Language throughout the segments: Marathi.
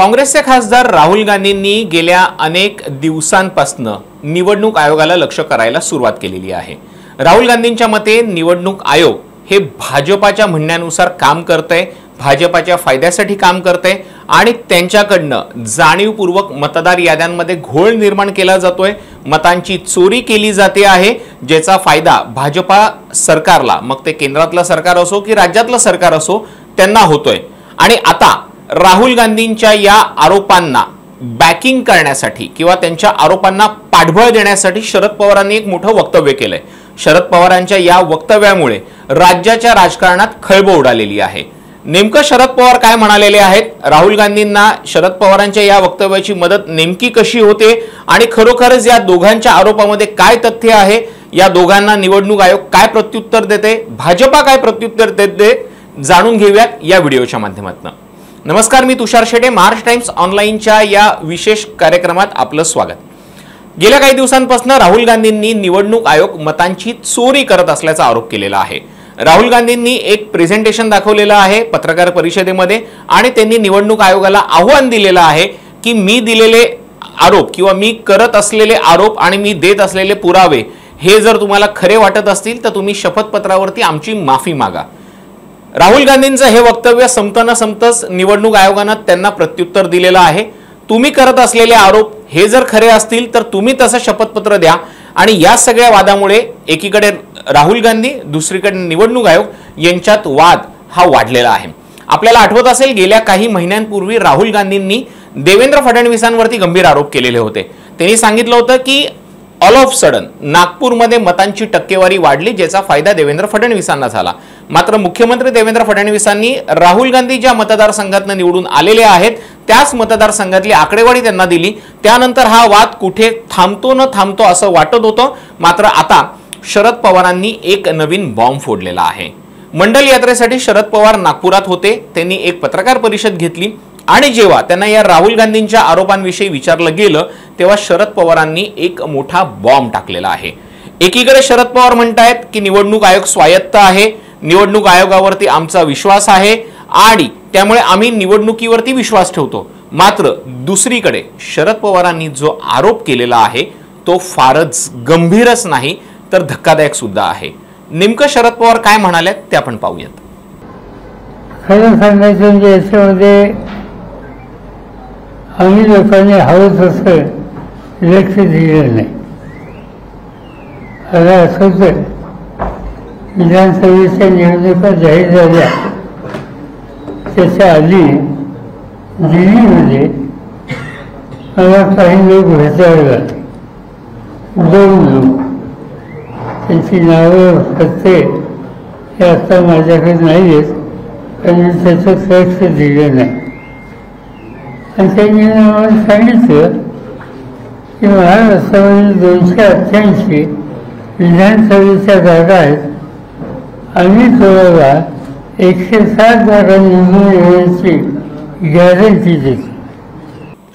काँग्रेसचे खासदार राहुल गांधींनी गेल्या अनेक दिवसांपासून निवडणूक आयोगाला लक्ष करायला सुरुवात केलेली आहे। राहुल गांधींच्या मते निवडणूक आयोग हे भाजपाच्या काम करतंय, भाजपाच्या फायद्यासाठी काम करतंय आणि त्यांच्याकडनं जाणीवपूर्वक मतदार याद्यांमध्ये घोळ निर्माण केला जातोय, मतांची चोरी केली जाते आहे, ज्याचा फायदा भाजपा सरकारला, मग ते केंद्रातलं सरकार असो की राज्यातलं सरकार असो, त्यांना होतोय। आणि आता राहुल गांधींच्या या आरोपांना बॅकिंग करण्यासाठी किंवा त्यांच्या आरोपांना पाठबळ देण्यासाठी शरद पवारांनी एक मोठं वक्तव्य केलंय। शरद पवारांच्या या वक्तव्यामुळे राज्याच्या राजकारणात खळबळ उडालेली आहे। नेमकं शरद पवार काय म्हणालेले आहेत, राहुल गांधींना शरद पवारांच्या या वक्तव्याची मदत नेमकी कशी होते आणि खरोखरच या दोघांच्या आरोपामध्ये काय तथ्य आहे, या दोघांना निवडणूक आयोग काय प्रत्युत्तर देते, भाजपा काय प्रत्युत्तर देते, जाणून घेऊयात या व्हिडिओच्या माध्यमातून। नमस्कार, मी तुषार शेटे, महाराष्ट्र टाइम्स ऑनलाईनच्या या विशेष कार्यक्रमात आपलं स्वागत। गेल्या काही दिवसांपासून राहुल गांधींनी निवडणूक आयोग मतांची चोरी करत असल्याचा आरोप केलेला आहे। राहुल गांधींनी एक प्रेझेंटेशन दाखवलेलं आहे पत्रकार परिषदेमध्ये आणि त्यांनी निवडणूक आयोगाला आव्हान दिलेलं आहे की मी दिलेले आरोप किंवा मी करत असलेले आरोप आणि मी देत असलेले पुरावे हे जर तुम्हाला खरे वाटत असतील तर तुम्ही शपथपत्रावरती आमची माफी मागा। राहुल गांधींचं हे वक्तव्य संपतच निवडणूक आयोगाने त्यांना प्रत्युत्तर दिलेलं आहे। तुम्ही करत असलेले आरोप हे जर खरे असतील तर तुम्ही तसं शपथपत्र द्या। आणि या सगळ्या वादामुळे एकीकडे राहुल गांधी, दुसरीकडे निवडणूक आयोग यांच्यात वाद हा वाढलेला आहे। आपल्याला आठवत असेल गेल्या काही महिन्यांपूर्वी राहुल गांधींनी देवेंद्र फडणवीसांवरती गंभीर आरोप केलेले होते। त्यांनी सांगितलं होतं की ऑल ऑफ सडन नागपूरमध्ये मतांची टक्केवारी वाढली, ज्याचा फायदा देवेंद्र फडणवीसांना झाला। मात्र मुख्यमंत्री देवेंद्र फडणवीसांनी राहुल गांधी ज्या मतदारसंघातून निवडून आलेले आहेत त्याच मतदारसंघातली आकडेवारी त्यांना दिली। त्यानंतर हा वाद कुठे थांबतो न थांबतो असं वाटत होतं। मात्र आता शरद पवारांनी एक नवीन बॉम्ब फोडलेला आहे। मंडल यात्रेसाठी शरद पवार नागपुरात होते, त्यांनी एक पत्रकार परिषद घेतली आणि जेव्हा त्यांना या राहुल गांधींच्या आरोपांविषयी विचारलं गेलं तेव्हा शरद पवारांनी एक मोठा बॉम्ब टाकलेला आहे। एकीकडे शरद पवार म्हणतायत की निवडणूक आयोग स्वायत्त आहे, निवडणूक आयोगावरती आमचा विश्वास आहे आणि त्यामुळे आम्ही निवडणुकीवरती विश्वास ठेवतो। मात्र दुसरीकडे शरद पवारांनी जो आरोप केलेला आहे तो फारच गंभीरच नाही तर धक्कादायक सुद्धा आहे। नेमकं शरद पवार काय म्हणाले ते आपण पाहूयात। खरं सांगायचं म्हणजे याच्यामध्ये आम्ही लोकांनी हवं तसं लक्ष दिलं नाही। आता असंच विधानसभेच्या निवडणुका जाहीर झाल्या त्याच्या आधी दिल्लीमध्ये मला काही लोक भेटायला, दोन लोक, त्यांची नावं पत्ते हे आता माझ्याकडे नाही आहेत आणि त्याचं लक्ष दिलं नाही। आणि त्यांनी मला सांगितलं की महाराष्ट्रामध्ये 288 विधानसभेच्या जागा आहेत, आम्ही तुम्हाला 107 जागा निवडून येण्याची गॅरंटी देतो।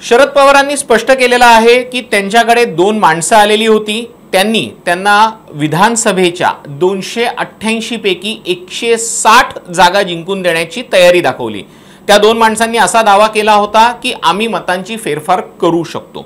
शरद पवारांनी स्पष्ट केलेलं आहे की त्यांच्याकडे दोन माणसं आलेली होती, त्यांना विधानसभेच्या 288 पैकी 160 जागा जिंकून देण्याची तयारी दाखवली। त्या दोन माणसांनी असा दावा केला होता की आम्ही मतांची फेरफार करू शकतो।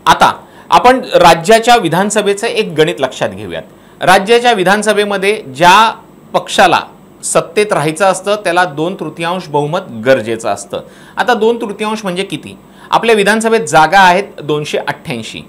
आता आपण राज्याच्या विधानसभेचं एक गणित लक्षात घेऊयात। राज्याच्या विधानसभेमध्ये ज्या पक्षाला सत्तेत राहायचं असतं त्याला 2/3 बहुमत गरजेचं असतं। आता 2/3 म्हणजे किती? आपल्या विधानसभेत जागा आहेत 288,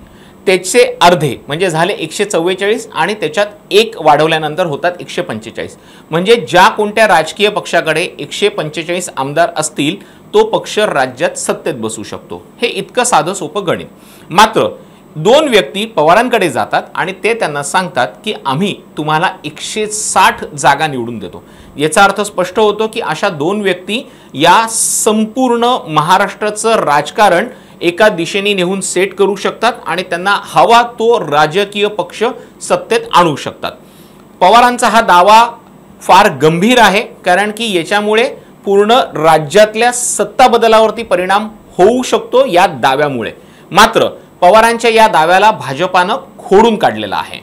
त्याचे अर्धे म्हणजे झाले 144 आणि त्याच्यात एक वाढवल्यानंतर होतात 145। म्हणजे ज्या कोणत्या राजकीय पक्षाकडे 145 आमदार असतील तो पक्ष राज्यात सत्तेत बसू शकतो। हे इतकं साधं सोपं गणित। मात्र दोन व्यक्ती पवारांकडे जातात आणि ते त्यांना सांगतात की आम्ही तुम्हाला 160 जागा निवडून देतो। याचा अर्थ स्पष्ट होतो की अशा दोन व्यक्ती या संपूर्ण महाराष्ट्राचं राजकारण एका दिशेने नेऊन सेट करू शकतात आणि त्यांना हवा तो राजकीय पक्ष सत्तेत आणू शकतात। पवारांचा हा दावा फार गंभीर आहे कारण की याच्यामुळे पूर्ण राज्यातल्या सत्ता बदलावरती परिणाम होऊ शकतो या दाव्यामुळे। मात्र पवारांच्या या दाव्याला भाजपानं खोडून काढलेलं आहे।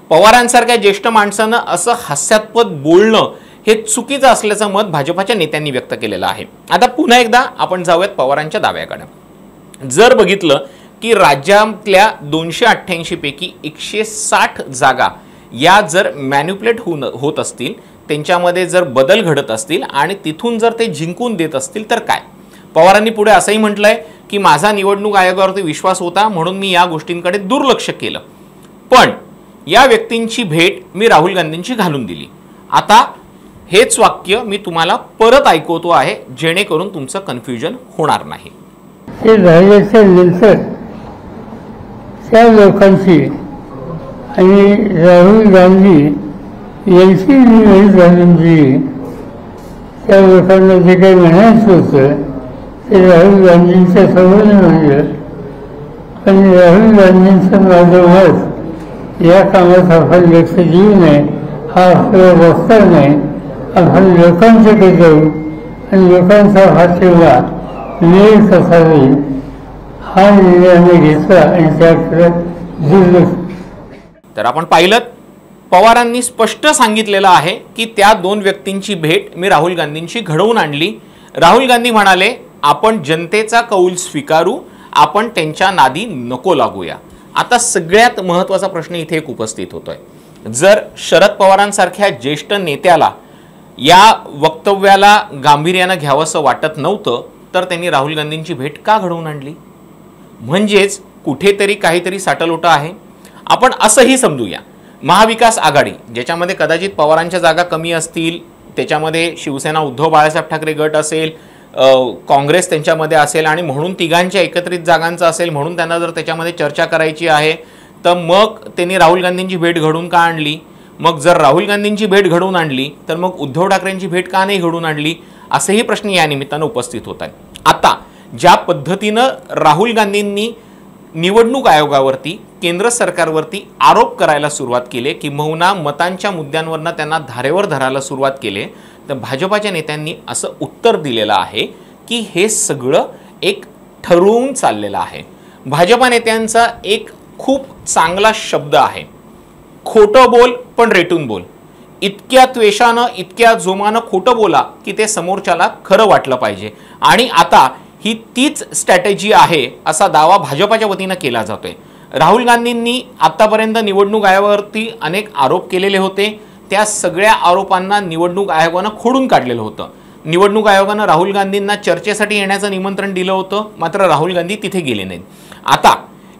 पवारांसारख्या ज्येष्ठ माणसानं असं हास्यास्पद बोलणं हे चुकीचं असल्याचं मत भाजपाच्या नेत्यांनी व्यक्त केलेलं आहे। आता पुन्हा एकदा आपण जाऊयात पवारांच्या दाव्याकडे। जर बघितलं की राज्यातल्या 288 पैकी 160 जागा या जर मॅन्युप्युलेट होत असतील, त्यांच्यामध्ये जर बदल घडत असतील आणि तिथून जर ते जिंकून देत असतील तर काय? पवारांनी पुढे असंही म्हटलंय की माझा निवडणूक आयोगावरती विश्वास होता म्हणून मी या गोष्टींकडे दुर्लक्ष केलं, पण या व्यक्तींची भेट मी राहुल गांधींची घालून दिली। आता हेच वाक्य मी तुम्हाला परत ऐकवतो आहे जेणेकरून तुमचं कन्फ्युजन होणार नाही। ते झाल्याच्या नंतर त्या लोकांची आणि राहुल गांधी यांची निवड झाली, त्या लोकांना जे काही म्हणायचं होतं ते राहुल गांधींच्या समोर म्हणलं, पण राहुल गांधींचं माझं मत या कामात आपण लक्ष देऊ नये, हा आपला रस्ता नाही, आपण लोकांच्याकडे जाऊ आणि लोकांचा हात ठेवला वेळ कसा होईल हा निर्णय आम्ही घेतला आणि त्याकडे दुर्लक्ष। तर आपण पाहिलं पवारांनी स्पष्ट सांगितलेलं आहे की त्या दोन व्यक्तींची भेट मी राहुल गांधींची घडवून आणली। राहुल गांधी म्हणाले आपण जनतेचा कौल स्वीकारू, आपण त्यांच्या नादी नको लागूया। आता सगळ्यात महत्त्वाचा प्रश्न इथे एक उपस्थित होतोय, जर शरद पवारांसारख्या ज्येष्ठ नेत्याला या वक्तव्याला गांभीर्याने घ्यावंसं वाटत नव्हतं तर त्यांनी राहुल गांधींची भेट का घडवून आणली? म्हणजेच कुठेतरी काहीतरी साटलोटा आहे। आपण असंही समजूया महाविकास आघाडी ज्याच्यामध्ये कदाचित पवारांच्या जागा कमी असतील, त्याच्यामध्ये शिवसेना उद्धव बाळासाहेब ठाकरे गट असेल, काँग्रेस त्यांच्यामध्ये असेल आणि म्हणून तिघांच्या एकत्रित जागांचं असेल, म्हणून त्यांना जर त्याच्यामध्ये चर्चा करायची आहे तर मग त्यांनी राहुल गांधींची भेट घडवून का आणली? मग जर राहुल गांधींची भेट घडवून आणली तर मग उद्धव ठाकरेंची भेट का नाही घडवून आणली? असेही प्रश्न या निमित्तानं उपस्थित होत आहेत। आता ज्या पद्धतीनं राहुल गांधींनी निवडणूक आयोगावरती केंद्र सरकारवरती आरोप करायला सुरुवात केली, किंबहुना मतांच्या मुद्द्यांवरनं त्यांना धारेवर धरायला सुरुवात केली, तर भाजपाच्या नेत्यांनी असं उत्तर दिलेलं आहे की हे सगळं एक ठरवून चाललेलं आहे। भाजपा नेत्यांचा एक खूप चांगला शब्द आहे, खोटं बोल पण रेटून बोल। इतक्या त्वेषानं इतक्या जोमानं खोटं बोला की ते समोरच्याला खरं वाटलं पाहिजे, आणि आता ही तीच स्ट्रॅटेजी आहे असा दावा भाजपाच्या वतीनं केला जातोय। राहुल गांधींनी आतापर्यंत निवडणूक आयोगावरती अनेक आरोप केलेले होते, त्या सगळ्या आरोपांना निवडणूक आयोगानं खोडून काढलेलं होतं। निवडणूक आयोगानं राहुल गांधींना चर्चेसाठी येण्याचं निमंत्रण दिलं होतं, मात्र राहुल गांधी तिथे गेले नाहीत। आता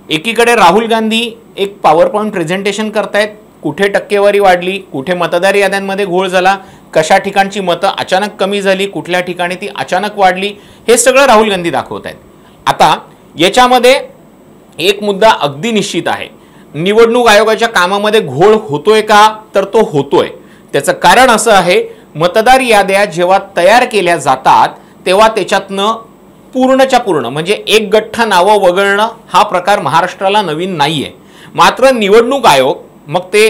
एकीकडे राहुल गांधी एक पॉवरपॉईंट प्रेझेंटेशन करतायत, कुठे टक्केवारी वाढली, कुठे मतदार याद्यांमध्ये घोळ झाला, कशा ठिकाणची मतं अचानक कमी झाली, कुठल्या ठिकाणी ती अचानक वाढली, हे सगळं राहुल गांधी दाखवत आहेत। आता याच्यामध्ये एक मुद्दा अगदी निश्चित आहे, निवडणूक आयोगाच्या कामामध्ये घोळ होतोय का? तर तो होतोय। त्याचं कारण असं आहे, मतदार याद्या जेव्हा तयार केल्या जातात तेव्हा त्याच्यातनं पूर्णच्या पूर्ण म्हणजे एक गठ्ठा नावं वगळणं हा प्रकार महाराष्ट्राला नवीन नाहीये। मात्र निवडणूक आयोग, मग ते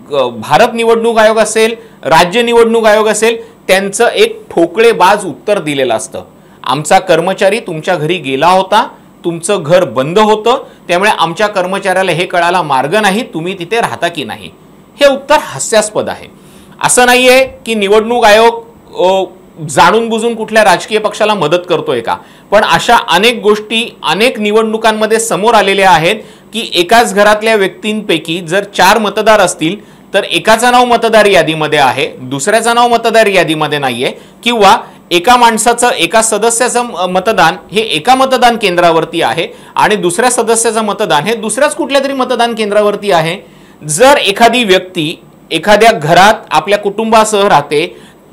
भारत निवडणूक आयोग असेल, राज्य निवडणूक आयोग असेल, त्यांचं एक ठोकळेबाज उत्तर दिलेलं असतं, आमचा कर्मचारी तुमच्या घरी गेला होता, तुमचं घर बंद होतं, त्यामुळे आमच्या कर्मचाऱ्याला हे कळायला मार्ग नाही तुम्ही तिथे राहता की नाही। हे उत्तर हास्यास्पद आहे। असं नाहीये की निवडणूक आयोग जाणून बुजून कुठल्या राजकीय पक्षाला मदत करतोय का, पण अशा अनेक गोष्टी अनेक निवडणुकांमध्ये समोर आलेल्या आहेत की एकाच घरातल्या व्यक्तींपैकी जर 4 मतदार असतील तर एकाचं नाव मतदार यादीमध्ये आहे, दुसऱ्याचं नाव मतदार यादीमध्ये नाहीये, किंवा एका माणसाचं एका सदस्याचं मतदान हे एका मतदान केंद्रावरती आहे आणि दुसऱ्या सदस्याचं मतदान हे दुसऱ्याच कुठल्या तरी मतदान केंद्रावरती आहे। जर एखादी व्यक्ती एखाद्या घरात आपल्या कुटुंबासह राहते,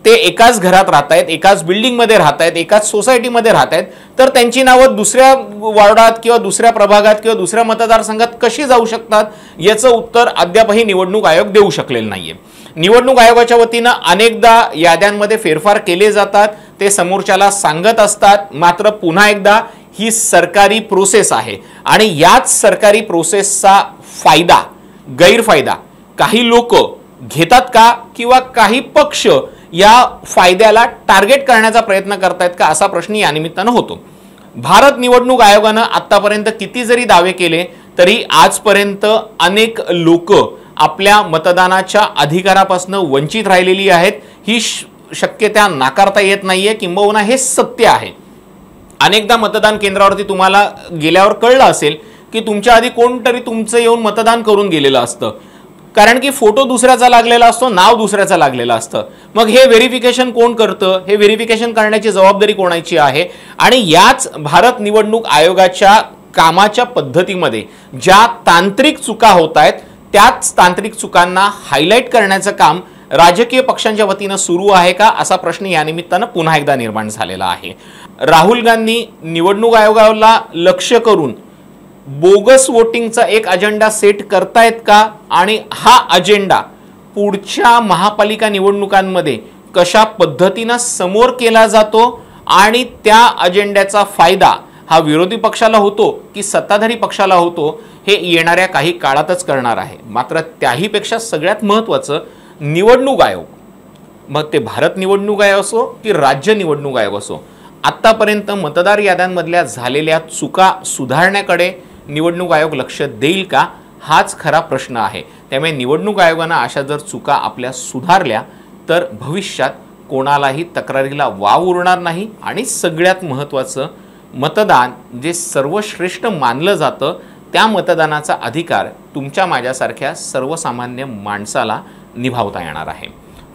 ते एकाच घरात राहतायत, एकाच बिल्डिंगमध्ये राहतायत, एकाच सोसायटीमध्ये राहतायत, तर त्यांची नावं दुसऱ्या वॉर्डात किंवा दुसऱ्या प्रभागात किंवा दुसऱ्या मतदारसंघात कशी जाऊ शकतात याचं उत्तर अद्यापही निवडणूक आयोग देऊ शकलेलं नाहीये। निवडणूक आयोगाच्या वतीनं अनेकदा याद्यांमध्ये फेरफार केले जातात, ते समोरच्याला सांगत असतात, मात्र पुन्हा एकदा ही सरकारी प्रोसेस आहे आणि याच सरकारी प्रोसेसचा फायदा गैरफायदा काही लोक घेतात का, किंवा काही पक्ष या फायद्याला टार्गेट करण्याचा प्रयत्न करतायत का, असा प्रश्न या निमित्तानं होतो। भारत निवडणूक आयोगानं आतापर्यंत किती जरी दावे केले तरी आजपर्यंत अनेक लोक आपल्या मतदानाच्या अधिकारापासून वंचित राहिलेली आहेत, ही शक्यता नाकारता येत नाहीये, किंबहुना हे सत्य आहे। अनेकदा मतदान केंद्रावरती तुम्हाला गेल्यावर कळलं असेल की तुमच्या आधी कोणतरी तुमचं येऊन मतदान करून गेलेलं असतं, कारण की फोटो दुसऱ्याचा लागलेला असतो, नाव दुसऱ्याचा लागलेलं असतं। मग हे व्हेरिफिकेशन कोण करतं? हे व्हेरिफिकेशन करण्याची जबाबदारी कोणाची आहे? आणि याच भारत निवडणूक आयोगाच्या कामाच्या पद्धतीमध्ये ज्या तांत्रिक चुका होत आहेत, त्याच तांत्रिक चुकांना हायलाइट करण्याचं काम राजकीय पक्षांच्या वतीनं सुरू आहे का, असा प्रश्न या निमित्तानं पुन्हा एकदा निर्माण झालेला आहे। राहुल गांधी निवडणूक आयोगाला लक्ष्य करून बोगस वोटिंगचा एक अजेंडा सेट करतायत का, आणि हा अजेंडा पुढच्या महापालिका निवडणुकांमध्ये कशा पद्धतीनं समोर केला जातो आणि त्या अजेंड्याचा फायदा हा विरोधी पक्षाला होतो की सत्ताधारी पक्षाला होतो, हे येणाऱ्या काही काळातच करणार आहे। मात्र त्याहीपेक्षा सगळ्यात महत्त्वाचं, निवडणूक आयोग, मग ते भारत निवडणूक आयोग असो की राज्य निवडणूक आयोग असो, आतापर्यंत मतदार याद्यांमधल्या झालेल्या चुका सुधारण्याकडे निवडणूक आयोग लक्ष देईल का, हाच खरा प्रश्न आहे। त्यामुळे निवडणूक आयोगाने अशा जर चुका आपल्या सुधारल्या तर भविष्यात कोणालाही तक्रारीला वाव उरणार नाही, आणि सगळ्यात महत्त्वाचं, मतदान जे सर्वश्रेष्ठ मानलं जातं, त्या मतदानाचा अधिकार तुमच्या माझ्यासारख्या सर्वसामान्य माणसाला निभावता येणार आहे।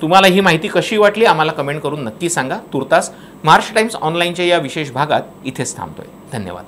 तुम्हाला ही माहिती कशी वाटली आम्हाला कमेंट करून नक्की सांगा। तुर्तास महाराष्ट्र टाइम्स ऑनलाईनच्या या विशेष भागात इथेच थांबतोय। धन्यवाद।